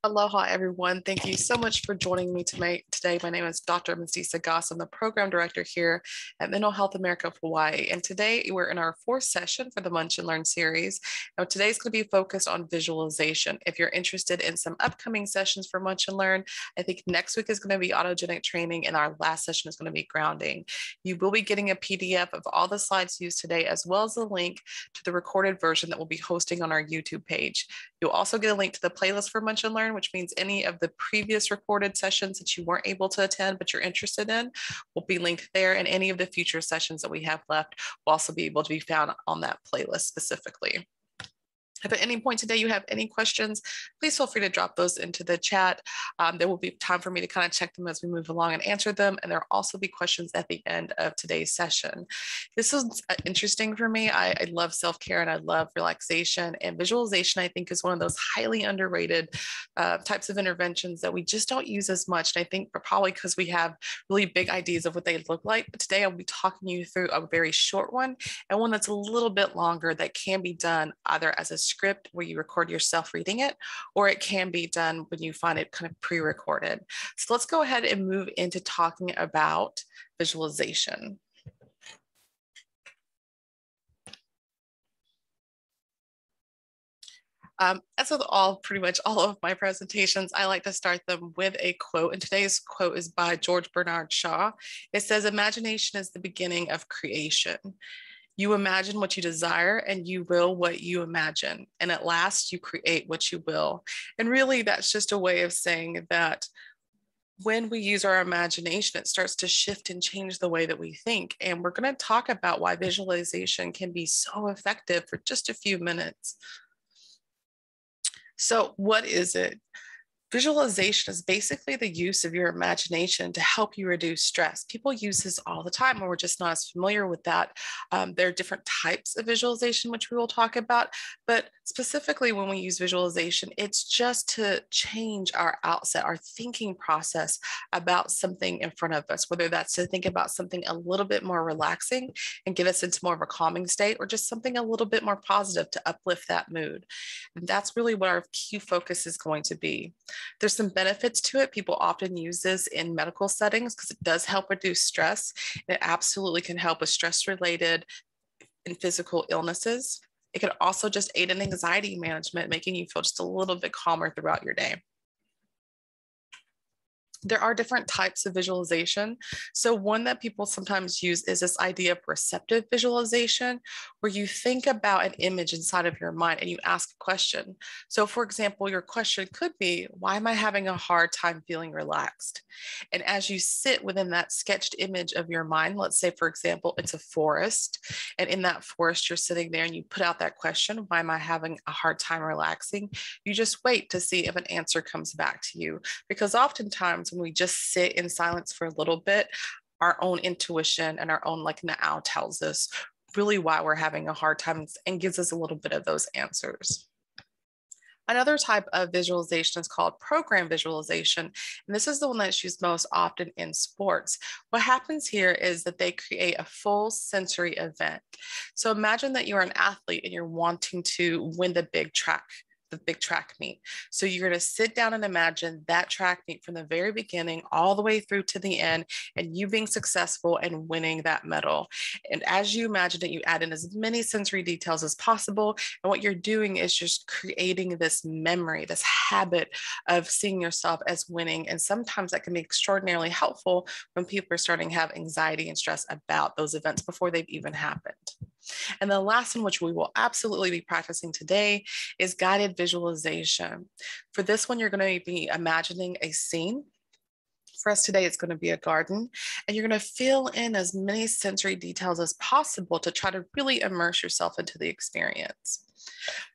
Aloha, everyone. Thank you so much for joining me today. My name is Dr. Masisa Goss. I'm the program director here at Mental Health America of Hawaii. And today we're in our fourth session for the Munch Learn series. Now, today's going to be focused on visualization. If you're interested in some upcoming sessions for Munch Learn, I think next week is going to be autogenic training and our last session is going to be grounding. You will be getting a PDF of all the slides used today, as well as a link to the recorded version that we'll be hosting on our YouTube page. You'll also get a link to the playlist for Munch Learn, which means any of the previous recorded sessions that you weren't able to attend but you're interested in will be linked there, and any of the future sessions that we have left will also be able to be found on that playlist specifically. If at any point today you have any questions, please feel free to drop those into the chat. There will be time for me to kind of check them as we move along and answer them. And there will also be questions at the end of today's session. This is interesting for me. I love self-care and I love relaxation, and visualization, I think, is one of those highly underrated types of interventions that we just don't use as much. And I think probably because we have really big ideas of what they look like. But today I'll be talking you through a very short one and one that's a little bit longer that can be done either as a script where you record yourself reading it, or it can be done when you find it kind of pre-recorded. So let's go ahead and move into talking about visualization. As with pretty much all of my presentations, I like to start them with a quote, and today's quote is by George Bernard Shaw. It says, "Imagination is the beginning of creation. You imagine what you desire and you will what you imagine. And at last you create what you will." And really that's just a way of saying that when we use our imagination, it starts to shift and change the way that we think. And we're going to talk about why visualization can be so effective for just a few minutes. So what is it? Visualization is basically the use of your imagination to help you reduce stress. People use this all the time, and we're just not as familiar with that. There are different types of visualization, which we will talk about, but specifically when we use visualization, it's just to change our outset, our thinking process about something in front of us, whether that's to think about something a little bit more relaxing and get us into more of a calming state, or just something a little bit more positive to uplift that mood. And that's really what our key focus is going to be. There's some benefits to it. People often use this in medical settings because it does help reduce stress. It absolutely can help with stress-related and physical illnesses. It can also just aid in anxiety management, making you feel just a little bit calmer throughout your day. There are different types of visualization. So one that people sometimes use is this idea of receptive visualization, where you think about an image inside of your mind and you ask a question. So for example, your question could be, why am I having a hard time feeling relaxed? And as you sit within that sketched image of your mind, let's say, for example, it's a forest. And in that forest, you're sitting there and you put out that question, why am I having a hard time relaxing? You just wait to see if an answer comes back to you. Because oftentimes when we just sit in silence for a little bit, our own intuition and our own now tells us really why we're having a hard time and gives us a little bit of those answers. Another type of visualization is called program visualization, and this is the one that's used most often in sports. What happens here is that they create a full sensory event. So imagine that you're an athlete and you're wanting to win the big track meet. So you're going to sit down and imagine that track meet from the very beginning all the way through to the end, and you being successful and winning that medal. And as you imagine it, you add in as many sensory details as possible. And what you're doing is just creating this memory, this habit of seeing yourself as winning. And sometimes that can be extraordinarily helpful when people are starting to have anxiety and stress about those events before they've even happened. And the last one, which we will absolutely be practicing today, is guided visualization. For this one, you're going to be imagining a scene. For us today, it's going to be a garden, and you're going to fill in as many sensory details as possible to try to really immerse yourself into the experience.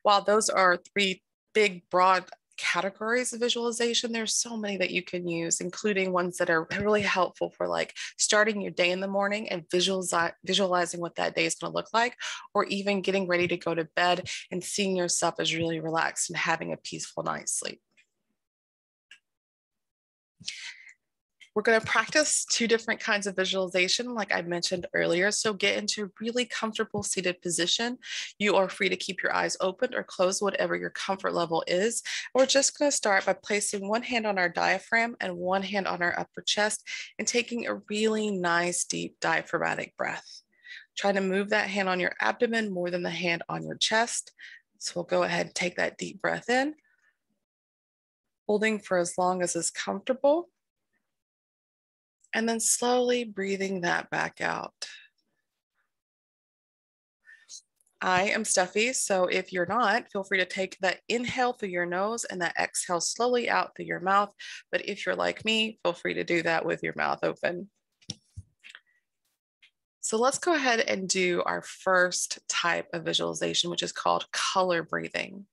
While those are three big, broad categories of visualization, there's so many that you can use, including ones that are really helpful for starting your day in the morning and visualizing what that day is going to look like, or even getting ready to go to bed and seeing yourself as really relaxed and having a peaceful night's sleep. We're going to practice two different kinds of visualization, like I mentioned earlier. So get into a really comfortable seated position. You are free to keep your eyes open or closed, whatever your comfort level is. We're just going to start by placing one hand on our diaphragm and one hand on our upper chest and taking a really nice, deep diaphragmatic breath. Try to move that hand on your abdomen more than the hand on your chest. So we'll go ahead and take that deep breath in, holding for as long as is comfortable. And then slowly breathing that back out. I am Steffi, so if you're not, feel free to take that inhale through your nose and that exhale slowly out through your mouth. But if you're like me, feel free to do that with your mouth open. So let's go ahead and do our first type of visualization, which is called color breathing.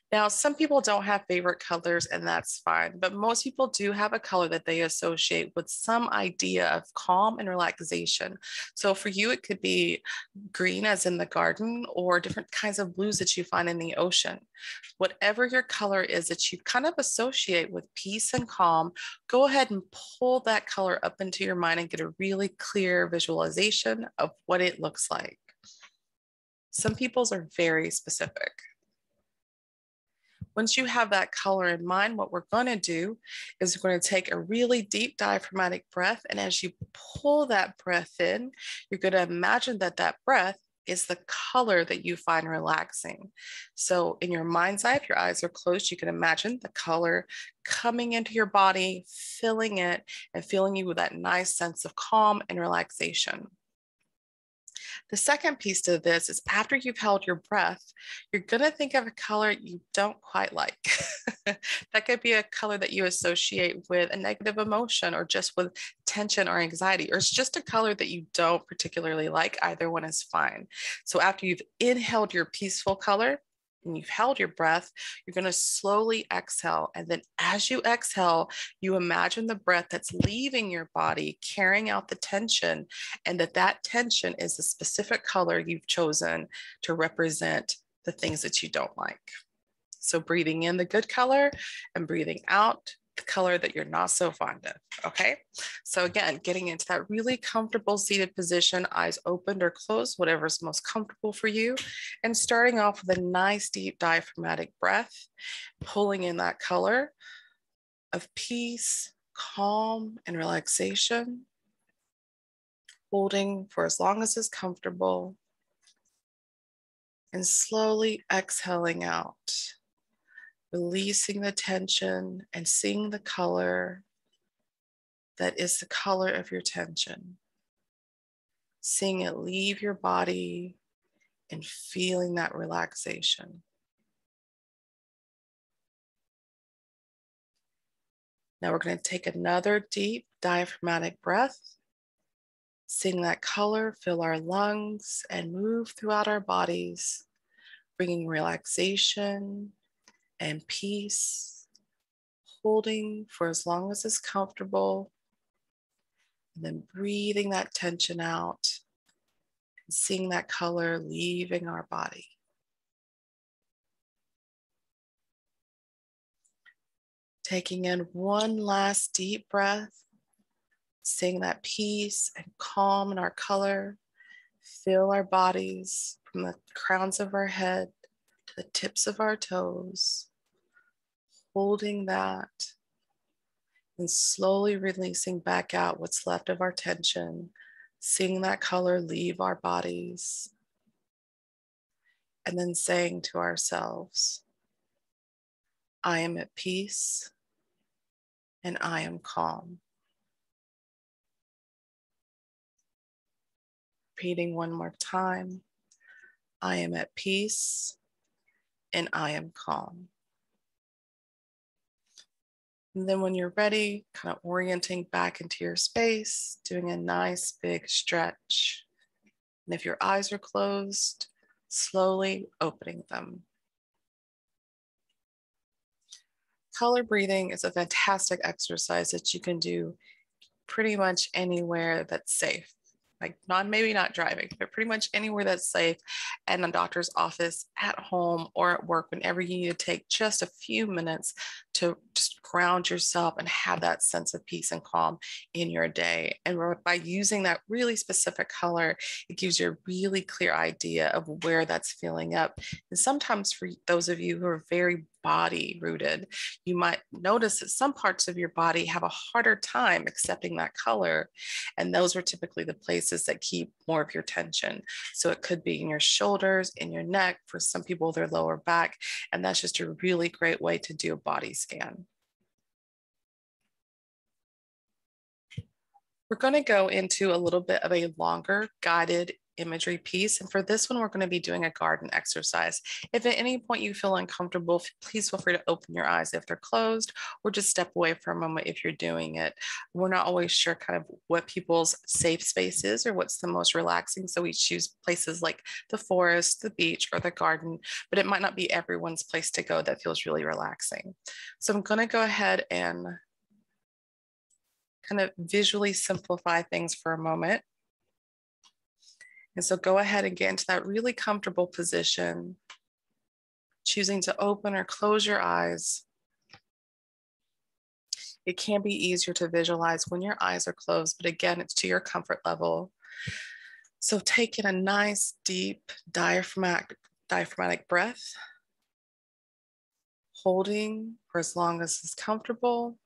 Now, some people don't have favorite colors, and that's fine, but most people do have a color that they associate with some idea of calm and relaxation. So for you, it could be green as in the garden, or different kinds of blues that you find in the ocean. Whatever your color is that you kind of associate with peace and calm, go ahead and pull that color up into your mind and get a really clear visualization of what it looks like. Some people's are very specific. Once you have that color in mind, what we're going to do is we're going to take a really deep diaphragmatic breath. And as you pull that breath in, you're going to imagine that that breath is the color that you find relaxing. So in your mind's eye, if your eyes are closed, you can imagine the color coming into your body, filling it, and filling you with that nice sense of calm and relaxation. The second piece to this is after you've held your breath, you're going to think of a color you don't quite like. That could be a color that you associate with a negative emotion or just with tension or anxiety, or it's just a color that you don't particularly like. Either one is fine. So after you've inhaled your peaceful color, and you've held your breath, you're going to slowly exhale. And then as you exhale, you imagine the breath that's leaving your body, carrying out the tension, and that tension is a specific color you've chosen to represent the things that you don't like. So breathing in the good color and breathing out the color that you're not so fond of, okay? So again, getting into that really comfortable seated position, eyes opened or closed, whatever's most comfortable for you, and starting off with a nice deep diaphragmatic breath, pulling in that color of peace, calm, and relaxation, holding for as long as is comfortable, and slowly exhaling out. Releasing the tension and seeing the color that is the color of your tension. Seeing it leave your body and feeling that relaxation. Now we're going to take another deep diaphragmatic breath. Seeing that color fill our lungs and move throughout our bodies, bringing relaxation and peace, holding for as long as is comfortable, and then breathing that tension out and seeing that color leaving our body. Taking in one last deep breath, seeing that peace and calm in our color, fill our bodies from the crowns of our head to the tips of our toes, holding that and slowly releasing back out what's left of our tension, seeing that color leave our bodies, and then saying to ourselves, I am at peace and I am calm. Repeating one more time, I am at peace and I am calm. And then when you're ready, kind of orienting back into your space, doing a nice big stretch. And if your eyes are closed, slowly opening them. Color breathing is a fantastic exercise that you can do pretty much anywhere that's safe. Like maybe not driving, but pretty much anywhere that's safe, and a doctor's office, at home, or at work, whenever you need to take just a few minutes to just ground yourself and have that sense of peace and calm in your day. And by using that really specific color, it gives you a really clear idea of where that's filling up. And sometimes for those of you who are very body rooted, you might notice that some parts of your body have a harder time accepting that color. And those are typically the places that keep more of your tension. So it could be in your shoulders, in your neck, for some people, their lower back. And that's just a really great way to do a body scan. We're going to go into a little bit of a longer guided imagery piece. And for this one, we're going to be doing a garden exercise. If at any point you feel uncomfortable, please feel free to open your eyes if they're closed, or just step away for a moment if you're doing it. We're not always sure kind of what people's safe space is or what's the most relaxing. So we choose places like the forest, the beach, or the garden, but it might not be everyone's place to go that feels really relaxing. So I'm going to go ahead and kind of visually simplify things for a moment. And so go ahead and get into that really comfortable position, choosing to open or close your eyes. It can be easier to visualize when your eyes are closed, but again, it's to your comfort level. So take in a nice, deep diaphragmatic breath, holding for as long as is comfortable,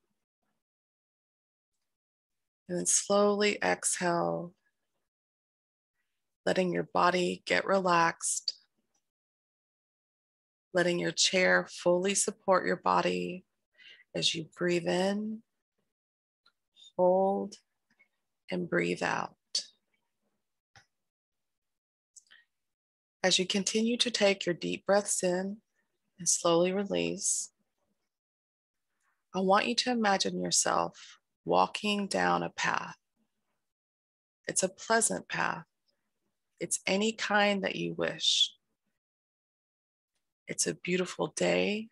and then slowly exhale, letting your body get relaxed, letting your chair fully support your body as you breathe in, hold, and breathe out. As you continue to take your deep breaths in and slowly release, I want you to imagine yourself walking down a path. It's a pleasant path. It's any kind that you wish. It's a beautiful day,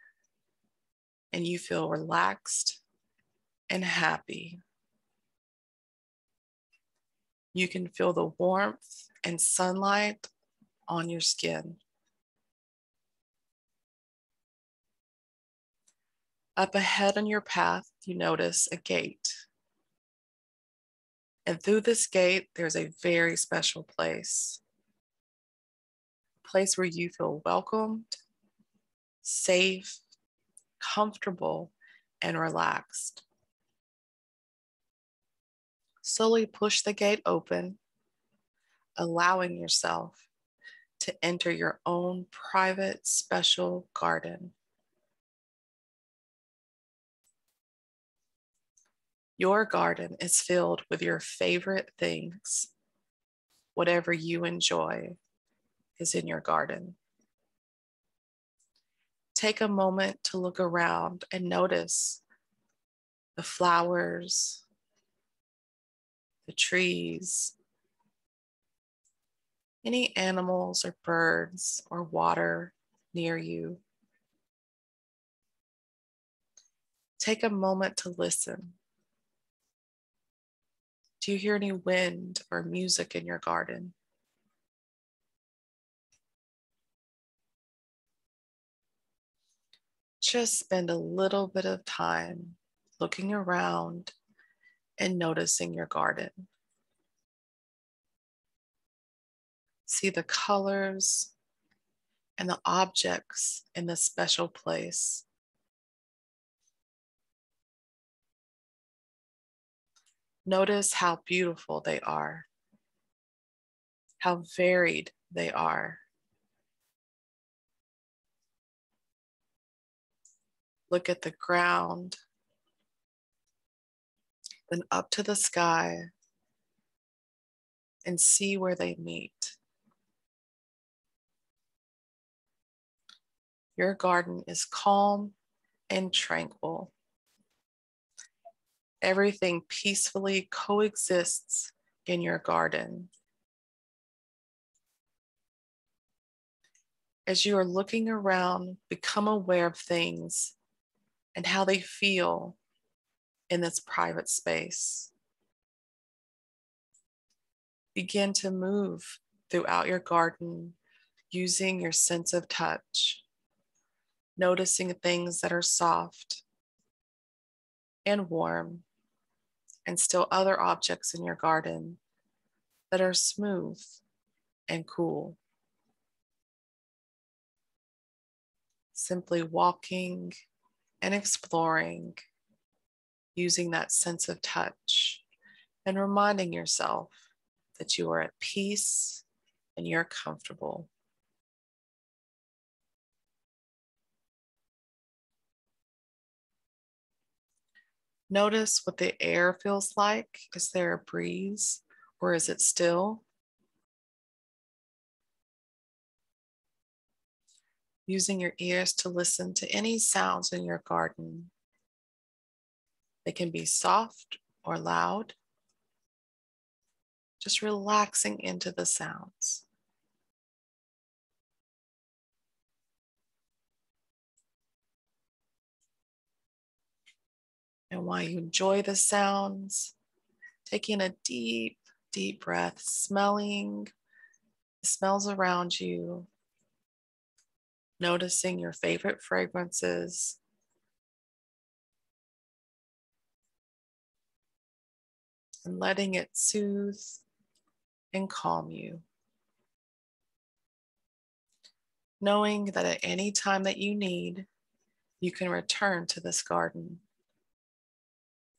and you feel relaxed and happy. You can feel the warmth and sunlight on your skin. Up ahead on your path, you notice a gate. And through this gate, there's a very special place. A place where you feel welcomed, safe, comfortable, and relaxed. Slowly push the gate open, allowing yourself to enter your own private, special garden. Your garden is filled with your favorite things. Whatever you enjoy is in your garden. Take a moment to look around and notice the flowers, the trees, any animals or birds or water near you. Take a moment to listen. Do you hear any wind or music in your garden? Just spend a little bit of time looking around and noticing your garden. See the colors and the objects in this special place. Notice how beautiful they are, how varied they are. Look at the ground, then up to the sky, and see where they meet. Your garden is calm and tranquil. Everything peacefully coexists in your garden. As you are looking around, become aware of things and how they feel in this private space. Begin to move throughout your garden using your sense of touch, noticing things that are soft and warm, and still other objects in your garden that are smooth and cool. Simply walking and exploring, using that sense of touch and reminding yourself that you are at peace and you're comfortable. Notice what the air feels like. Is there a breeze or is it still? Using your ears to listen to any sounds in your garden. They can be soft or loud. Just relaxing into the sounds. And while you enjoy the sounds, taking a deep, deep breath, smelling the smells around you, noticing your favorite fragrances, and letting it soothe and calm you. Knowing that at any time that you need, you can return to this garden.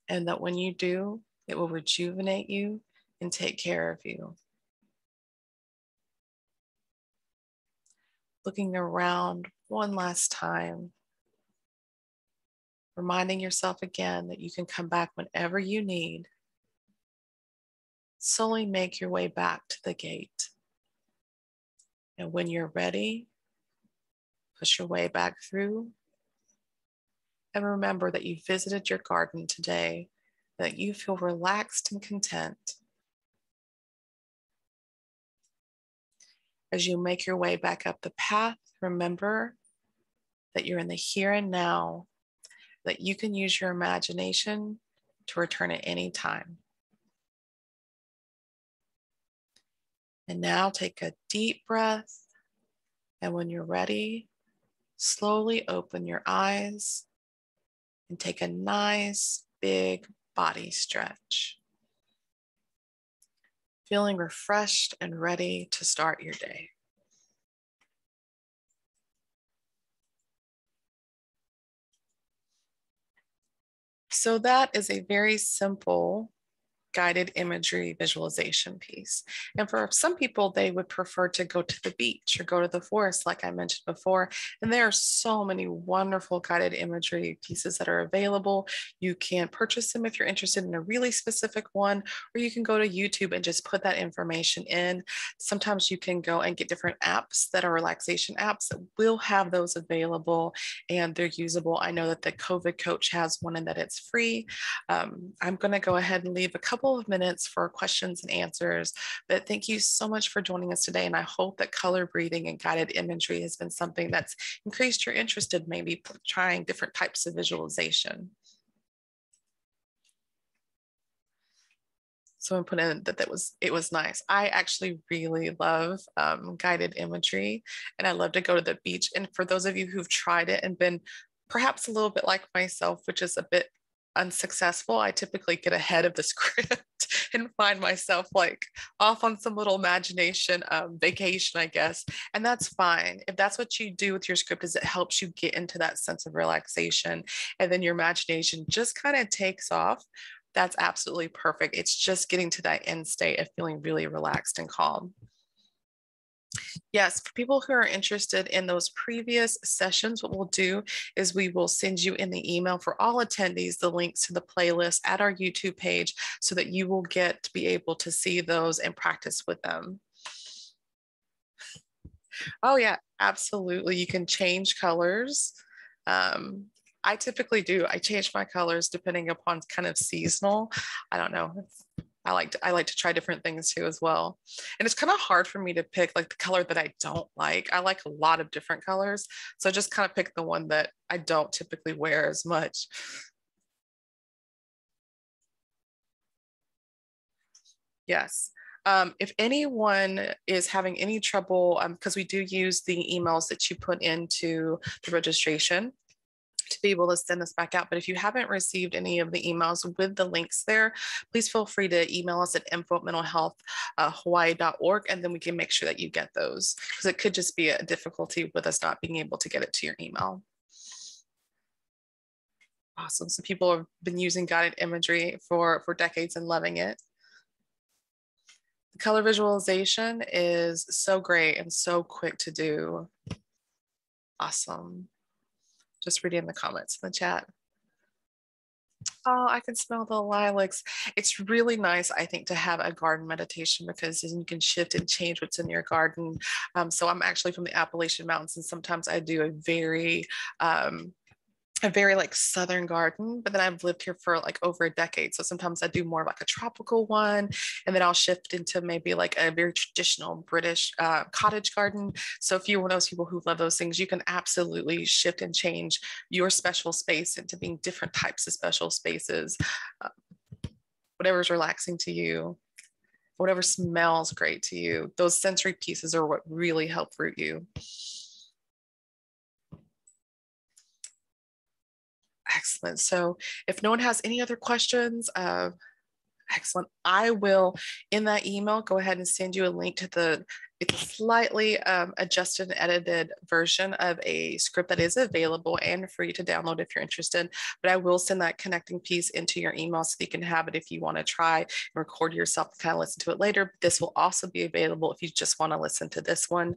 And that when you do, it will rejuvenate you and take care of you. Looking around one last time, reminding yourself again that you can come back whenever you need. Slowly make your way back to the gate. And when you're ready, push your way back through. And remember that you visited your garden today, that you feel relaxed and content. As you make your way back up the path, remember that you're in the here and now, that you can use your imagination to return at any time. And now take a deep breath. And when you're ready, slowly open your eyes and take a nice big body stretch. Feeling refreshed and ready to start your day. So that is a very simple guided imagery visualization piece. And for some people, they would prefer to go to the beach or go to the forest, like I mentioned before. And there are so many wonderful guided imagery pieces that are available. You can purchase them if you're interested in a really specific one, or you can go to YouTube and just put that information in. Sometimes you can go and get different apps that are relaxation apps that will have those available and they're usable. I know that the COVID Coach has one and that it's free. I'm going to go ahead and leave a couple of minutes for questions and answers, but thank you so much for joining us today. And I hope that color breathing and guided imagery has been something that's increased your interest in maybe trying different types of visualization. Someone put in that it was nice. I actually really love guided imagery, and I love to go to the beach. And for those of you who've tried it and been perhaps a little bit like myself, which is a bit unsuccessful, I typically get ahead of the script and find myself like off on some little imagination vacation, I guess. And that's fine. If that's what you do with your script, is it helps you get into that sense of relaxation, and then your imagination just kind of takes off. That's absolutely perfect. It's just getting to that end state of feeling really relaxed and calm. Yes, for people who are interested in those previous sessions, what we'll do is we will send you in the email for all attendees the links to the playlist at our YouTube page so that you will get to be able to see those and practice with them. Oh yeah, absolutely. You can change colors. I typically do. I change my colors depending upon kind of seasonal. I don't know. I like to try different things too as well. And it's kind of hard for me to pick like the color that I don't like. I like a lot of different colors. So I just kind of pick the one that I don't typically wear as much. Yes. If anyone is having any trouble, because we do use the emails that you put into the registration, to be able to send this back out. But if you haven't received any of the emails with the links there, please feel free to email us at info@mentalhealthhawaii.org, and then we can make sure that you get those, because it could just be a difficulty with us not being able to get it to your email. Awesome. So people have been using guided imagery for decades and loving it. The color visualization is so great and so quick to do. Awesome. Just reading the comments in the chat. Oh, I can smell the lilacs. It's really nice, I think, to have a garden meditation, because then you can shift and change what's in your garden. So I'm actually from the Appalachian Mountains, and sometimes I do a very like southern garden, but then I've lived here for like over a decade. So sometimes I do more like a tropical one, and then I'll shift into maybe like a very traditional British cottage garden. So if you're one of those people who love those things, you can absolutely shift and change your special space into being different types of special spaces. Whatever's relaxing to you, whatever smells great to you, those sensory pieces are what really help root you. Excellent. So if no one has any other questions, excellent. I will, in that email, go ahead and send you a link to it's a slightly adjusted and edited version of a script that is available and free to download if you're interested. But I will send that connecting piece into your email so you can have it if you want to try and record yourself and kind of listen to it later. This will also be available if you just want to listen to this one.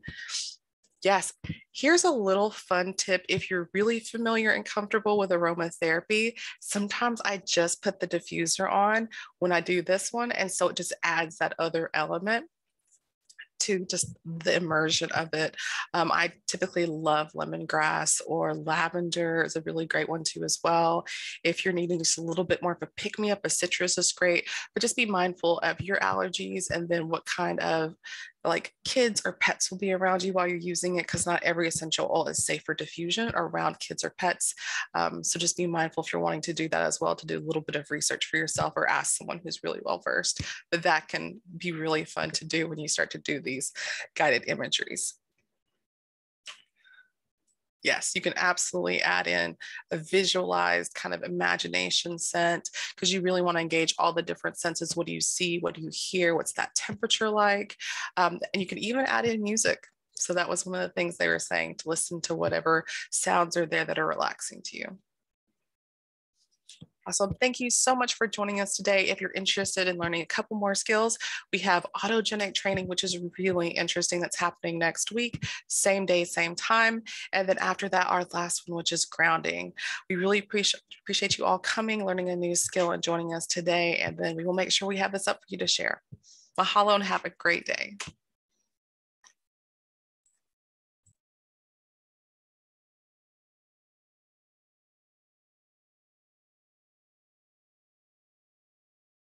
Yes, here's a little fun tip. If you're really familiar and comfortable with aromatherapy, sometimes I just put the diffuser on when I do this one. And so it just adds that other element to just the immersion of it. I typically love lemongrass, or lavender is a really great one too as well. If you're needing just a little bit more of a pick-me-up, a citrus is great, but just be mindful of your allergies and then what kind of like kids or pets will be around you while you're using it, because not every essential oil is safe for diffusion around kids or pets. So just be mindful if you're wanting to do that as well, to do a little bit of research for yourself or ask someone who's really well versed. But that can be really fun to do when you start to do these guided imageries. Yes, you can absolutely add in a visualized kind of imagination scent, because you really want to engage all the different senses. What do you see? What do you hear? What's that temperature like? And you can even add in music. So that was one of the things they were saying, to listen to whatever sounds are there that are relaxing to you. Awesome. Thank you so much for joining us today. If you're interested in learning a couple more skills, we have autogenic training, which is really interesting. That's happening next week, same day, same time. And then after that, our last one, which is grounding. We really appreciate you all coming, learning a new skill, and joining us today. And then we will make sure we have this up for you to share. Mahalo and have a great day.